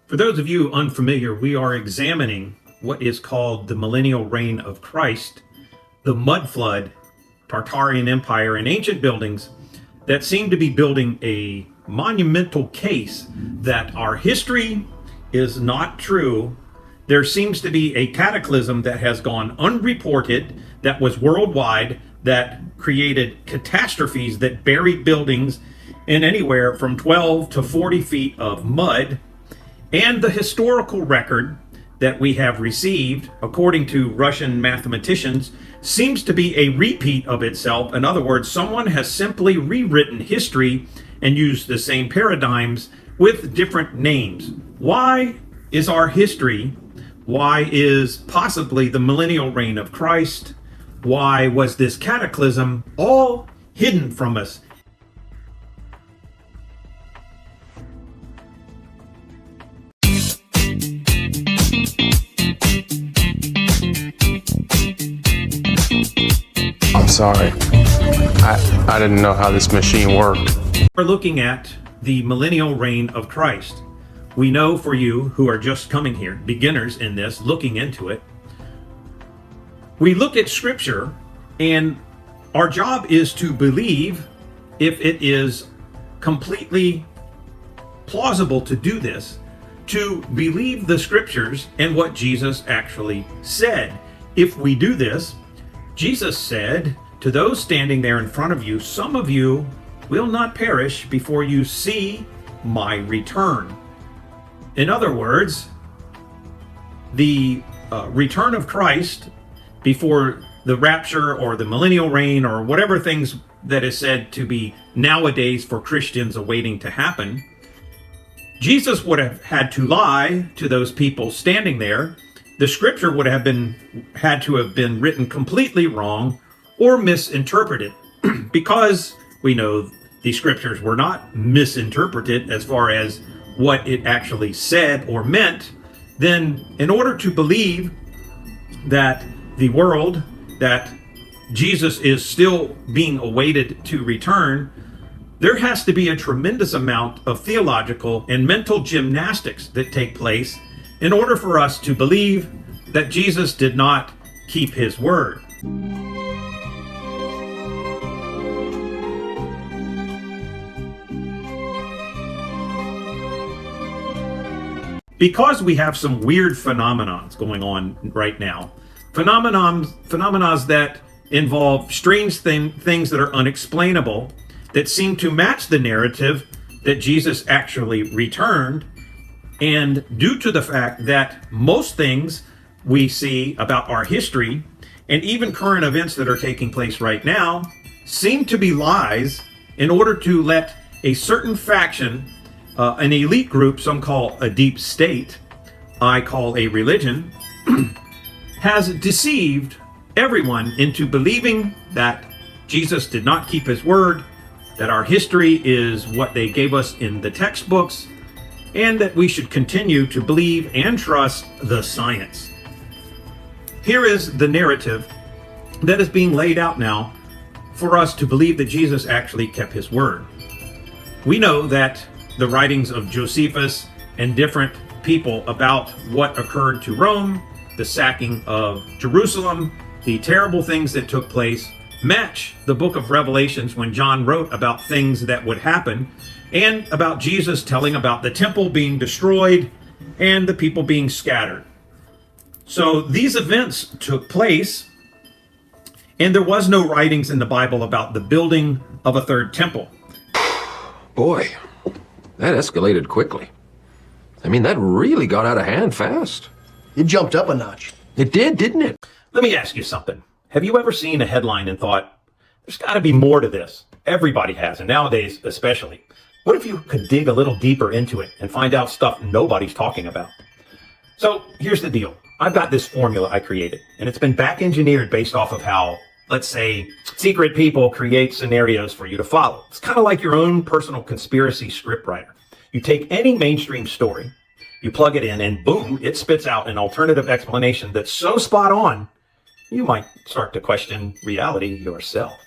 For those of you unfamiliar, we are examining what is called the millennial reign of Christ, the MUDFLOOD, Tartarian Empire, and ancient buildings that seem to be building a monumental case that our history is not true. There seems to be a cataclysm that has gone unreported, that was worldwide, that created catastrophes that buried buildings in anywhere from 12 to 40 feet of mud. And the historical record that we have received, according to Russian mathematicians, seems to be a repeat of itself. In other words, someone has simply rewritten history and used the same paradigms with different names. Why is our history? Why is possibly the millennial reign of Christ? Why was this cataclysm all hidden from us? I'm sorry. I didn't know how this machine worked. We're looking at the millennial reign of Christ. We know for you who are just coming here, beginners in this, looking into it, we look at Scripture, and our job is to believe, if it is completely plausible to do this, to believe the Scriptures and what Jesus actually said. If we do this, Jesus said to those standing there in front of you, some of you will not perish before you see my return. In other words, the return of Christ before the rapture or the millennial reign or whatever things that is said to be nowadays for Christians awaiting to happen, Jesus would have had to lie to those people standing there. The scripture would have had to have been written completely wrong or misinterpreted. Because we know the scriptures were not misinterpreted as far as what it actually said or meant, then in order to believe that the world, that Jesus is still being awaited to return, there has to be a tremendous amount of theological and mental gymnastics that take place in order for us to believe that Jesus did not keep his word. Because we have some weird phenomena going on right now, phenomena that involve strange things that are unexplainable, that seem to match the narrative that Jesus actually returned. And due to the fact that most things we see about our history and even current events that are taking place right now seem to be lies in order to let a certain faction, an elite group, some call a deep state, I call a religion, has deceived everyone into believing that Jesus did not keep his word, that our history is what they gave us in the textbooks, and that we should continue to believe and trust the science. Here is the narrative that is being laid out now for us to believe that Jesus actually kept his word. We know that the writings of Josephus and different people about what occurred to Rome, the sacking of Jerusalem, the terrible things that took place, match the book of Revelations when John wrote about things that would happen, and about Jesus telling about the temple being destroyed and the people being scattered. So these events took place, and there was no writings in the Bible about the building of a third temple. Boy, that escalated quickly. I mean, that really got out of hand fast. It jumped up a notch. It did, didn't it? Let me ask you something. Have you ever seen a headline and thought, there's got to be more to this? Everybody has, and nowadays especially. What if you could dig a little deeper into it and find out stuff nobody's talking about? So here's the deal. I've got this formula I created, and it's been back engineered based off of how, let's say, secret people create scenarios for you to follow. It's kind of like your own personal conspiracy scriptwriter. You take any mainstream story, you plug it in, and boom, it spits out an alternative explanation that's so spot on, you might start to question reality yourself.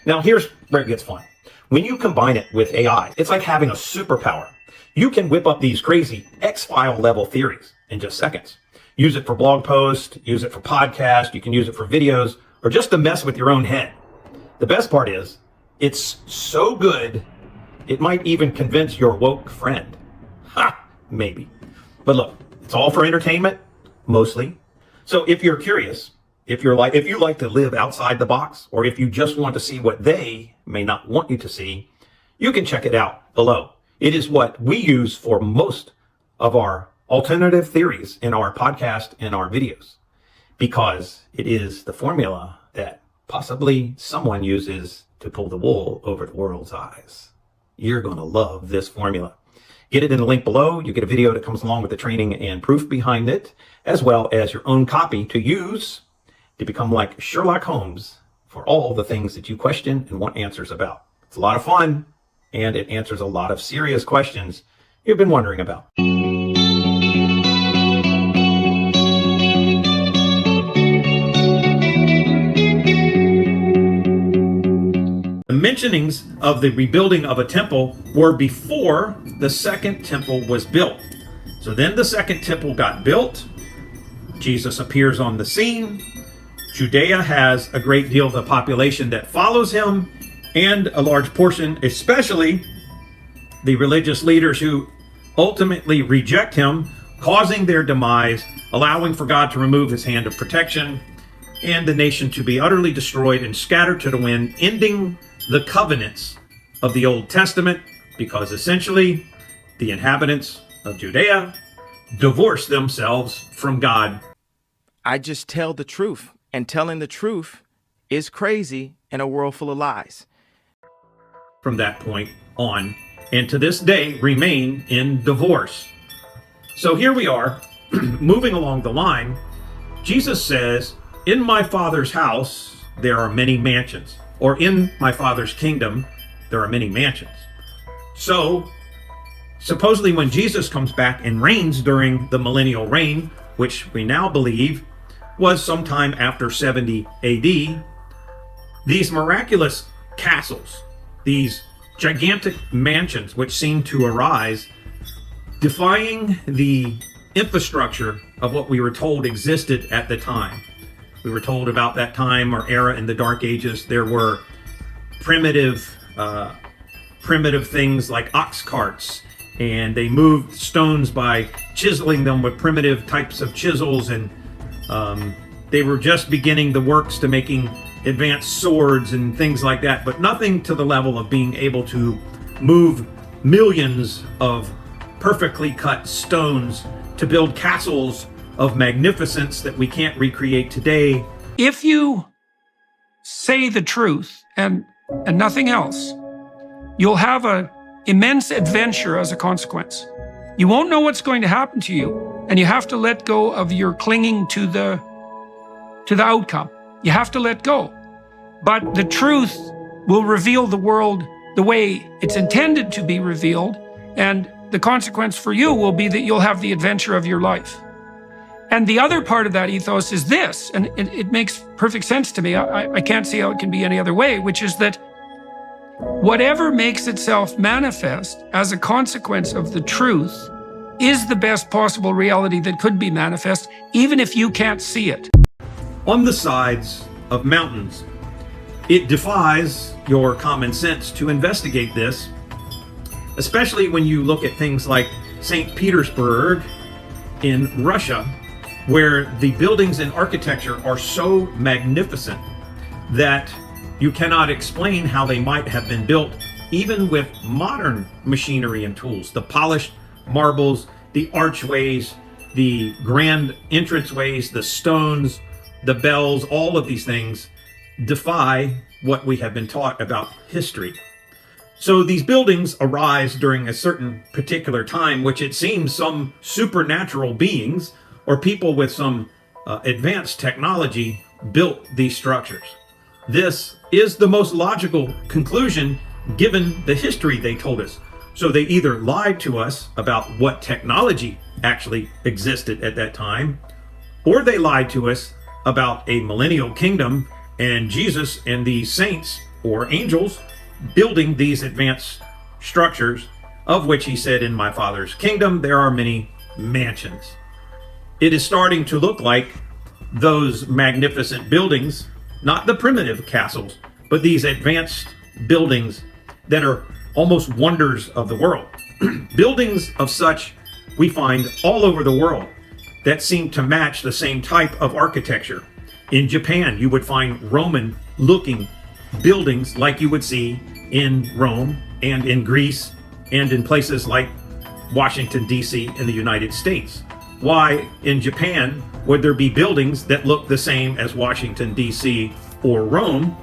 Now, here's where it gets fun. When you combine it with AI, it's like having a superpower. You can whip up these crazy X-file level theories in just seconds. Use it for blog posts, use it for podcasts, you can use it for videos, or just to mess with your own head. The best part is, it's so good, it might even convince your woke friend. Ha! Maybe. But look, it's all for entertainment, mostly. So if you're curious, if you like to live outside the box, or if you just want to see what they may not want you to see, you can check it out below. It is what we use for most of our alternative theories in our podcast and our videos, because it is the formula that possibly someone uses to pull the wool over the world's eyes. You're going to love this formula. Get it in the link below. You get a video that comes along with the training and proof behind it, as well as your own copy to use to become like Sherlock Holmes for all the things that you question and want answers about. It's a lot of fun, and it answers a lot of serious questions you've been wondering about. The mentionings of the rebuilding of a temple were before the second temple was built. So then the second temple got built. Jesus appears on the scene. Judea has a great deal of the population that follows him, and a large portion, especially the religious leaders who ultimately reject him, causing their demise, allowing for God to remove his hand of protection, and the nation to be utterly destroyed and scattered to the wind, ending the covenants of the Old Testament, because essentially the inhabitants of Judea divorced themselves from God. I just tell the truth, and telling the truth is crazy in a world full of lies. From that point on, and to this day remain in divorce. So here we are, moving along the line. Jesus says, "In my Father's house there are many mansions," or "in my Father's kingdom there are many mansions." So supposedly when Jesus comes back and reigns during the millennial reign, which we now believe was sometime after 70 AD, these miraculous castles, these gigantic mansions which seem to arise, defying the infrastructure of what we were told existed at the time. We were told about that time or era in the Dark Ages, there were primitive things like ox carts, and they moved stones by chiseling them with primitive types of chisels, and they were just beginning the works to making advanced swords and things like that, but nothing to the level of being able to move millions of perfectly cut stones to build castles of magnificence that we can't recreate today. If you say the truth and nothing else, you'll have an immense adventure as a consequence. You won't know what's going to happen to you, and you have to let go of your clinging to the outcome. You have to let go. But the truth will reveal the world the way it's intended to be revealed, and the consequence for you will be that you'll have the adventure of your life. And the other part of that ethos is this, and it makes perfect sense to me. I can't see how it can be any other way, which is that whatever makes itself manifest as a consequence of the truth is the best possible reality that could be manifest, even if you can't see it. On the sides of mountains, it defies your common sense to investigate this, especially when you look at things like St. Petersburg in Russia, where the buildings and architecture are so magnificent that you cannot explain how they might have been built, even with modern machinery and tools. The polished marbles, the archways, the grand entranceways, the stones, the bells, all of these things defy what we have been taught about history. So these buildings arise during a certain particular time, which it seems some supernatural beings or people with some advanced technology built these structures. This is the most logical conclusion given the history they told us. So they either lied to us about what technology actually existed at that time, or they lied to us about a millennial kingdom and Jesus and the saints or angels building these advanced structures of which he said, in my Father's kingdom there are many mansions. It is starting to look like those magnificent buildings, not the primitive castles, but these advanced buildings that are almost wonders of the world. Buildings of such we find all over the world that seem to match the same type of architecture. In Japan, you would find Roman looking buildings like you would see in Rome and in Greece and in places like Washington, D.C. in the United States. Why in Japan would there be buildings that look the same as Washington, D.C. or Rome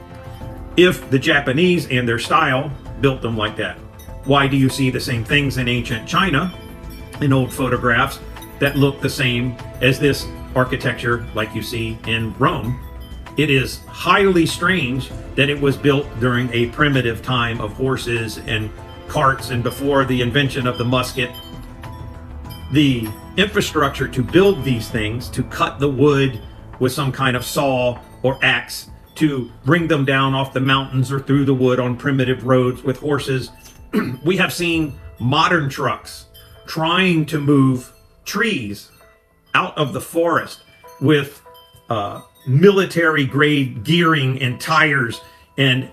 if the Japanese and their style built them like that? Why do you see the same things in ancient China in old photographs that look the same as this architecture like you see in Rome? It is highly strange that it was built during a primitive time of horses and carts and before the invention of the musket. The infrastructure to build these things, to cut the wood with some kind of saw or axe, to bring them down off the mountains or through the wood on primitive roads with horses. We have seen modern trucks trying to move trees out of the forest with military grade gearing and tires and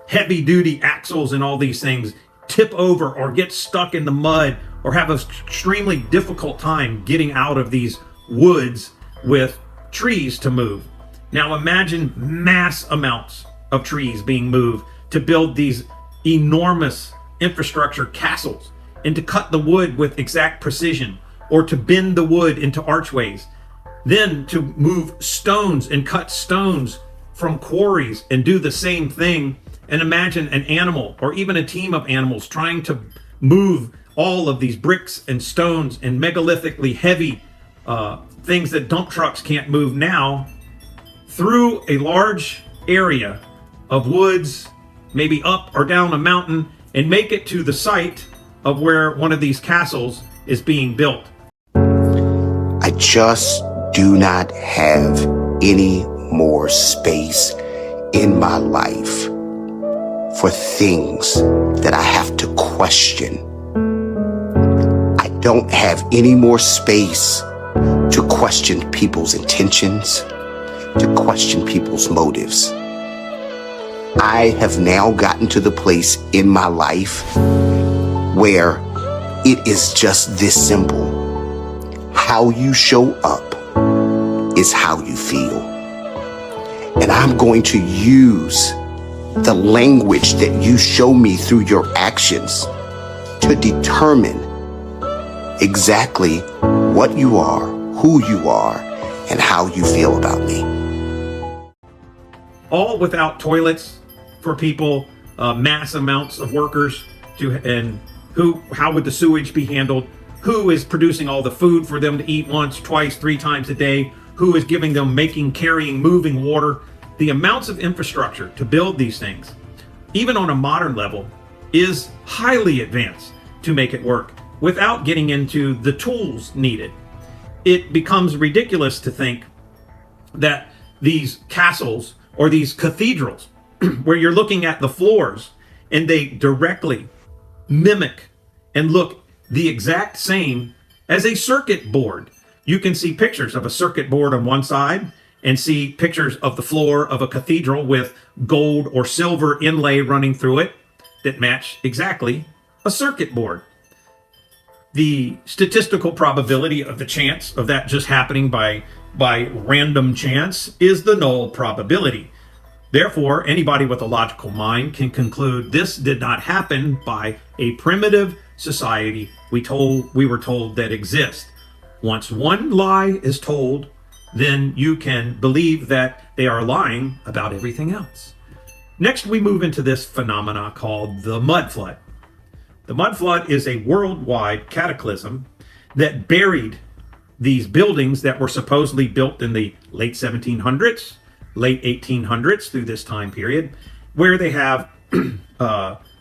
heavy duty axles and all these things, tip over or get stuck in the mud or have an extremely difficult time getting out of these woods with trees to move. Now imagine mass amounts of trees being moved to build these enormous infrastructure castles, and to cut the wood with exact precision, or to bend the wood into archways, then to move stones and cut stones from quarries and do the same thing. And imagine an animal or even a team of animals trying to move all of these bricks and stones and megalithrically heavy things that dump trucks can't move now through a large area of woods, maybe up or down a mountain, and make it to the site of where one of these castles is being built. I just do not have any more space in my life for things that I have to question. I don't have any more space to question people's intentions, to question people's motives. I have now gotten to the place in my life where it is just this simple. How you show up is how you feel. And I'm going to use the language that you show me through your actions to determine exactly what you are, who you are, and how you feel about me. All without toilets for people, mass amounts of workers and how would the sewage be handled? Who is producing all the food for them to eat once, twice, 3 times a day? Who is giving them, making, carrying, moving water? The amounts of infrastructure to build these things, even on a modern level, is highly advanced to make it work without getting into the tools needed. It becomes ridiculous to think that these castles or these cathedrals, where you're looking at the floors and they directly mimic and look the exact same as a circuit board. You can see pictures of a circuit board on one side and see pictures of the floor of a cathedral with gold or silver inlay running through it that match exactly a circuit board. The statistical probability of the chance of that just happening by random chance is the null probability. Therefore, anybody with a logical mind can conclude this did not happen by a primitive society we were told that exists. Once one lie is told, then you can believe that they are lying about everything else. Next, we move into this phenomena called the mud flood. The mud flood is a worldwide cataclysm that buried these buildings that were supposedly built in the late 1700s, late 1800s through this time period, where they have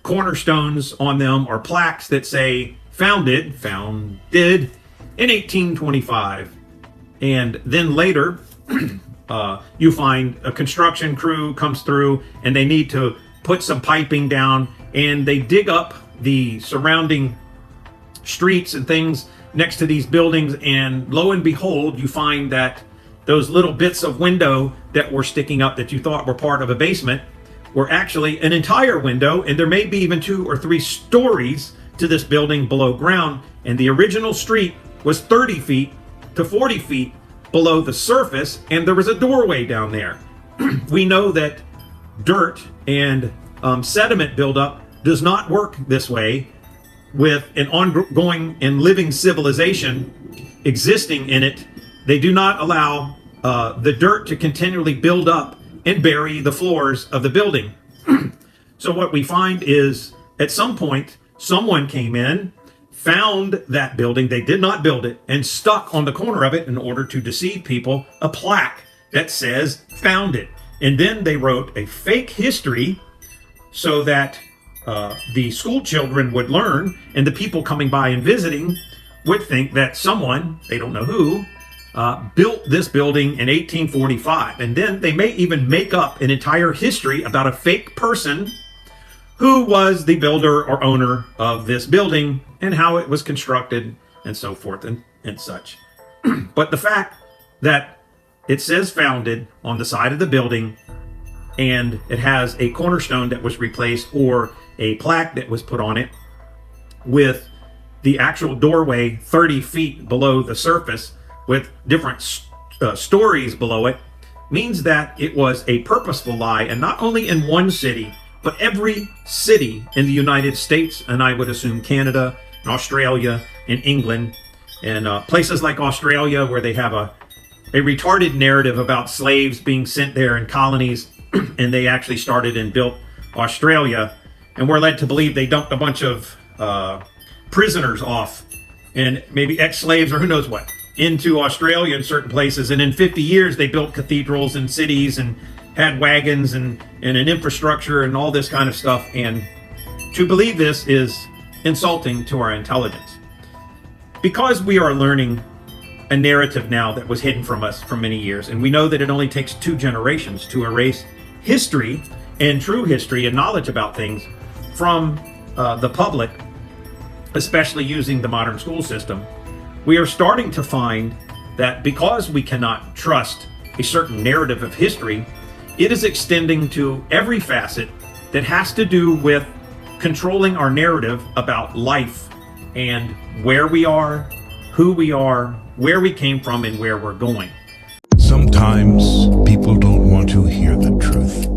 cornerstones on them or plaques that say founded in 1825. And then later, you find a construction crew comes through and they need to put some piping down, and they dig up the surrounding streets and things next to these buildings, and lo and behold, you find that those little bits of window that were sticking up that you thought were part of a basement were actually an entire window, and there may be even 2 or 3 stories to this building below ground, and the original street was 30 feet to 40 feet below the surface, and there was a doorway down there. We know that dirt and sediment buildup does not work this way. With an ongoing and living civilization existing in it, they do not allow the dirt to continually build up and bury the floors of the building. So what we find is, at some point, someone came in, found that building, they did not build it, and stuck on the corner of it, in order to deceive people, a plaque that says found it. And then they wrote a fake history so that the school children would learn, and the people coming by and visiting would think that someone, they don't know who, built this building in 1845. And then they may even make up an entire history about a fake person who was the builder or owner of this building and how it was constructed and so forth and such. But the fact that it says founded on the side of the building, and it has a cornerstone that was replaced or a plaque that was put on it with the actual doorway 30 feet below the surface with different stories below it, means that it was a purposeful lie, and not only in one city, but every city in the United States, and I would assume Canada and Australia and England, and places like Australia where they have a retarded narrative about slaves being sent there in colonies, and they actually started and built Australia, and we're led to believe they dumped a bunch of prisoners off, and maybe ex-slaves or who knows what, into Australia in certain places, and in 50 years they built cathedrals and cities and had wagons and an infrastructure and all this kind of stuff. And to believe this is insulting to our intelligence, because we are learning a narrative now that was hidden from us for many years, and we know that it only takes 2 generations to erase history and true history and knowledge about things from the public, especially using the modern school system. We are starting to find that because we cannot trust a certain narrative of history, it is extending to every facet that has to do with controlling our narrative about life and where we are, who we are, where we came from, and where we're going. Sometimes people don't want to hear the truth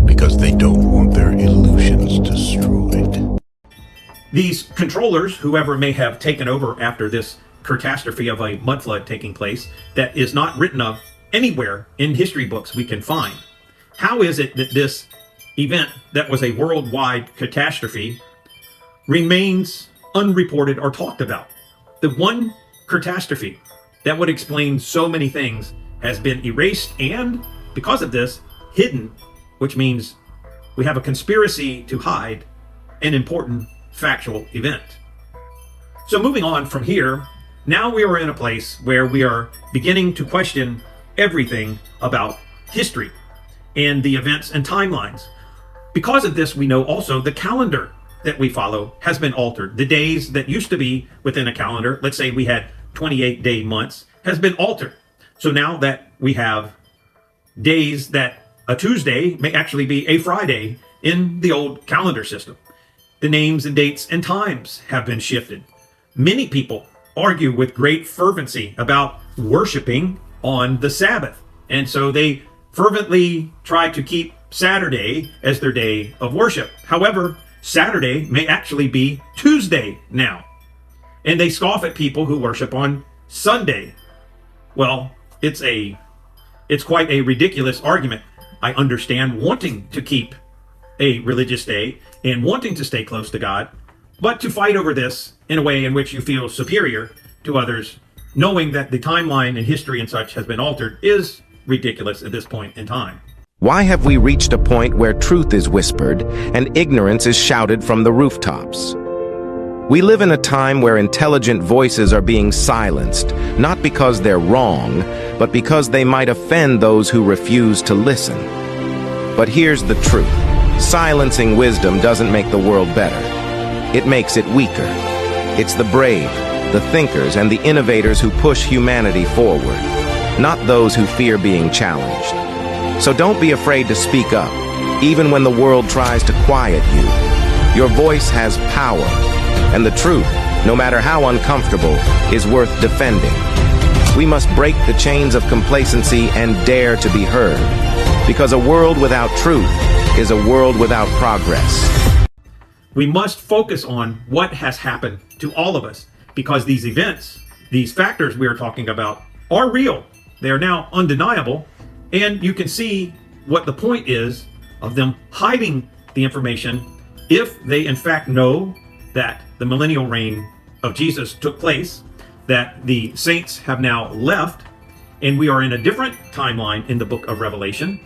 because they don't want their illusions destroyed. These controllers, whoever may have taken over after this catastrophe of a mud flood taking place that is not written of anywhere in history books we can find. How is it that this event that was a worldwide catastrophe remains unreported or talked about? The one catastrophe that would explain so many things has been erased, and because of this, hidden, which means we have a conspiracy to hide an important factual event. So moving on from here, now we are in a place where we are beginning to question everything about history and the events and timelines. Because of this, we know also the calendar that we follow has been altered. The days that used to be within a calendar, let's say we had 28-day months, has been altered. So now that we have days that a Tuesday may actually be a Friday in the old calendar system. The names and dates and times have been shifted. Many people argue with great fervency about worshiping on the Sabbath, and so they fervently try to keep Saturday as their day of worship. However, Saturday may actually be Tuesday now, and they scoff at people who worship on Sunday. Well, it's quite a ridiculous argument. I understand wanting to keep a religious day and wanting to stay close to God, but to fight over this in a way in which you feel superior to others, knowing that the timeline and history and such has been altered, is ridiculous at this point in time. Why have we reached a point where truth is whispered and ignorance is shouted from the rooftops? We live in a time where intelligent voices are being silenced, not because they're wrong, but because they might offend those who refuse to listen. But here's the truth. Silencing wisdom doesn't make the world better. It makes it weaker. It's the brave, the thinkers, and the innovators who push humanity forward, not those who fear being challenged. So don't be afraid to speak up, even when the world tries to quiet you. Your voice has power, and the truth, no matter how uncomfortable, is worth defending. We must break the chains of complacency and dare to be heard, because a world without truth is a world without progress. We must focus on what has happened to all of us, because these events, these factors we are talking about, are real. They are now undeniable, and you can see what the point is of them hiding the information if they in fact know that the millennial reign of Jesus took place, that the saints have now left, and we are in a different timeline in the book of Revelation,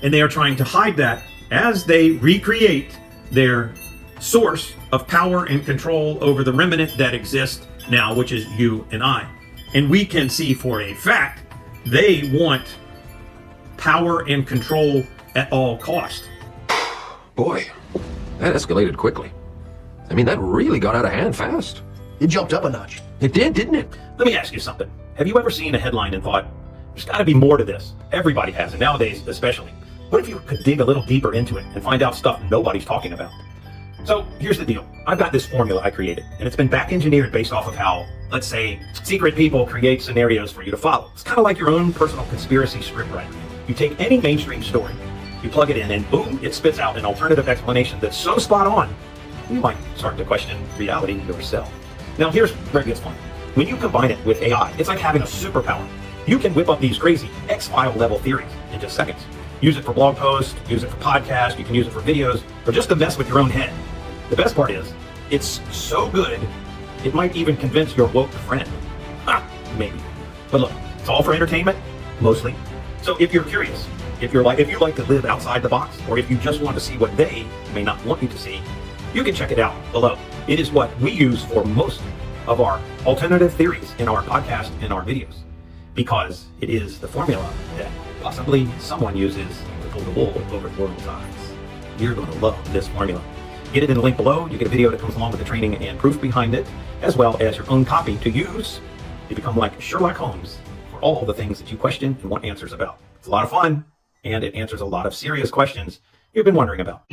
and they are trying to hide that as they recreate their source of power and control over the remnant that exists now, which is you and I. And we can see for a fact they want power and control at all cost. Boy, that escalated quickly. I mean, that really got out of hand fast. It jumped up a notch. It did, didn't it? Let me ask you something. Have you ever seen a headline and thought, there's got to be more to this? Everybody has, and nowadays especially. What if you could dig a little deeper into it and find out stuff nobody's talking about? So here's the deal. I've got this formula I created, and it's been back engineered based off of how, let's say, secret people create scenarios for you to follow. It's kind of like your own personal conspiracy scriptwriter. You take any mainstream story, you plug it in, and boom, it spits out an alternative explanation that's so spot on, you might start to question reality yourself. Now here's where it gets fun. When you combine it with AI, it's like having a superpower. You can whip up these crazy X-File level theories in just seconds. Use it for blog posts, use it for podcasts, you can use it for videos, or just to mess with your own head. The best part is, it's so good, it might even convince your woke friend. Ha, maybe. But look, it's all for entertainment, mostly. So if you're curious, if you like to live outside the box, or if you just want to see what they may not want you to see, you can check it out below. It is what we use for most of our alternative theories in our podcast and our videos, because it is the formula that possibly someone uses to pull the wool over the world's eyes. You're going to love this formula. Get it in the link below. You get a video that comes along with the training and proof behind it, as well as your own copy to use to become like Sherlock Holmes for all the things that you question and want answers about. It's a lot of fun, and it answers a lot of serious questions you've been wondering about.